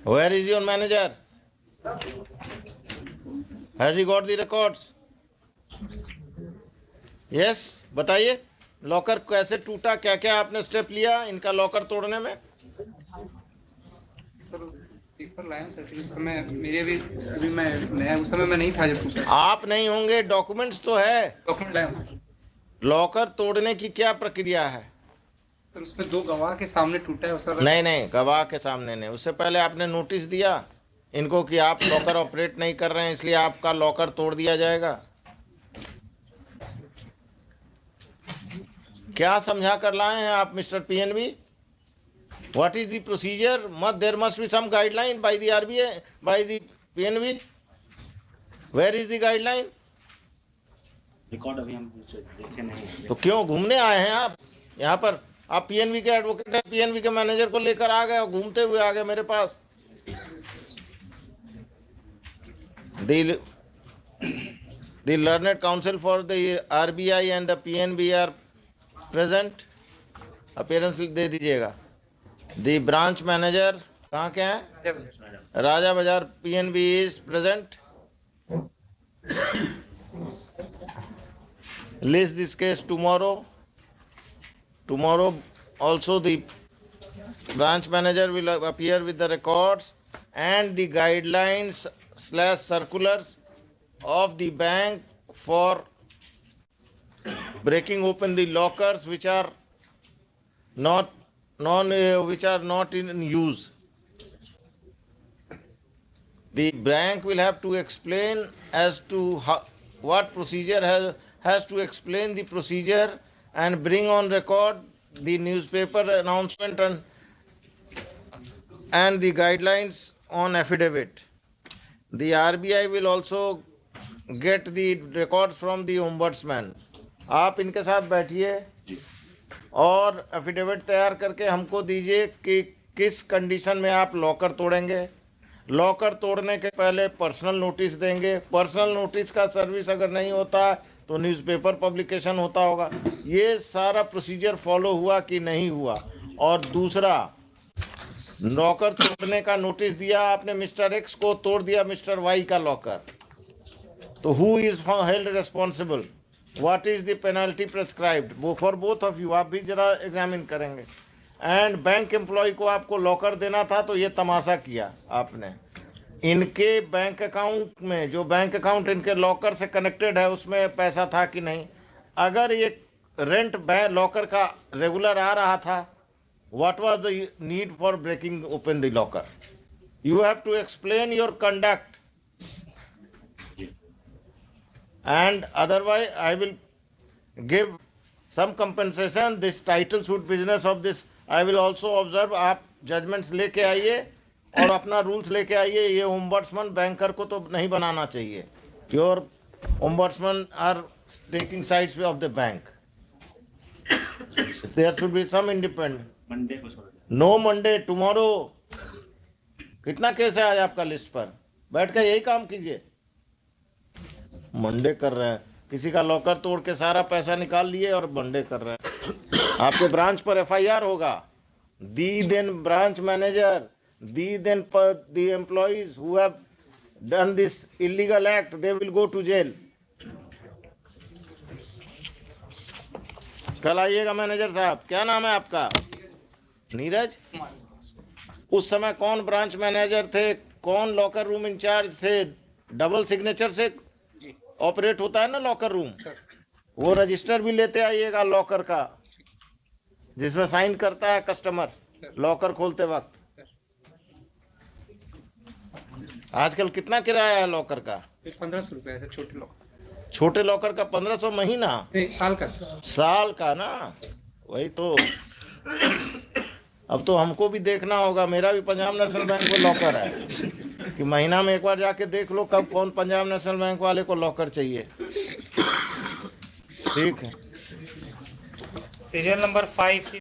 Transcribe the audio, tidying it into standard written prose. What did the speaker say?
Where is your manager? Has he got the records? Yes, बताइए locker कैसे टूटा, क्या क्या आपने स्टेप लिया इनका लॉकर तोड़ने में? सर पेपर लाया सर, उस समय मेरे भी अभी मैं नया, उस समय मैं नहीं था जब टूटा। आप नहीं होंगे, डॉक्यूमेंट्स तो है। डॉक्यूमेंट लाया सर। लॉकर तोड़ने की क्या प्रक्रिया है? सर उसमें 2 गवाह के सामने टूटा है सर। नहीं, गवाह के सामने नहीं, उससे पहले आपने नोटिस दिया इनको कि आप लॉकर ऑपरेट नहीं कर रहे हैं, इसलिए आपका लॉकर तोड़ दिया जाएगा। क्या समझा कर लाए हैं आप mister PNB? What is the procedure? Must there must be some guideline by the RBI, by the PNB. Where is the guideline? Record अभी हम देखे नहीं। तो क्यों घूमने आए हैं आप यहाँ पर? आप पीएनबी के एडवोकेट हैं, पीएनबी के मैनेजर को लेकर आ गए और घूमते हुए आ गए मेरे पास। The learned counsel for the RBI and the PNB are present. Appearance दे दीजिएगा। The branch manager कहाँ के हैं? राजा बाजार PNB is present. List this case tomorrow. Tomorrow also the branch manager will appear with the records and the guidelines / circulars of the bank for breaking open the lockers which are not in use. The bank will have to explain as to what procedure has to explain the procedure and bring on record the newspaper announcement and the guidelines on affidavit. The RBI will also get the records from the ombudsman. आप इनके साथ बैठिए और affidavit तैयार करके हमको दीजिए कि किस कंडीशन में आप लॉकर तोड़ेंगे। लॉकर तोड़ने के पहले पर्सनल नोटिस देंगे। पर्सनल नोटिस का सर्विस अगर नहीं होता तो न्यूज़पेपर पब्लिकेशन होता होगा। ये सारा प्रोसीजर फॉलो हुआ कि नहीं हुआ? और दूसरा, लॉकर तोड़ने का नोटिस दिया आपने मिस्टर एक्स को, तोड़ दिया मिस्टर वाई का लॉकर, तो who is held responsible? What is the penalty prescribed for both of you? आप भी जरा एग्जामिन करेंगे। एंड बैंक एम्प्लॉय को आपको लॉकर देना था तो ये तमाशा किया आपने। इनके बैंक अकाउंट में, जो बैंक अकाउंट इनके लॉकर से कनेक्टेड है, उसमें पैसा था कि नहीं? अगर ये रेंट लॉकर का रेगुलर आ रहा था, what was the need for breaking open the locker? You have to explain your conduct, and otherwise I will give some compensation. This title suit business of this I will also observe. आप judgments लेके आइए और अपना rules लेके आइए। ये ombudsman banker को तो नहीं बनाना चाहिए। Your ombudsman are taking sides of the bank. There should be some independent. Monday को छोड़ दे। No Monday, tomorrow. कितना केस है आज आपका लिस्ट पर? बैठ कर यही काम कीजिए। मंडे कर रहे हैं, किसी का लॉकर तोड़ के सारा पैसा निकाल लिए और मंडे कर रहे हैं। आपके ब्रांच पर एफआईआर होगा। The then branch manager, the then the employees who have done this illegal act, they will go to jail. कल आइएगा मैनेजर साहब। क्या नाम है आपका? नीरज। उस समय कौन ब्रांच मैनेजर थे, कौन लॉकर रूम इंचार्ज थे? डबल सिग्नेचर से ऑपरेट होता है ना लॉकर रूम। वो रजिस्टर भी लेते आइएगा लॉकर का, जिसमें साइन करता है कस्टमर लॉकर खोलते वक्त। आजकल कितना किराया है लॉकर का? 1500 रुपये है छोटे लॉकर। छोटे लॉकर का 1500 महीना? साल का। साल का ना, वही तो। अब तो हमको भी देखना होगा। मेरा भी पंजाब नेशनल बैंक में लॉकर है कि महीना में एक बार जाके देख लो कब कौन पंजाब नेशनल बैंक वाले को लॉकर चाहिए। ठीक है। Serial number 5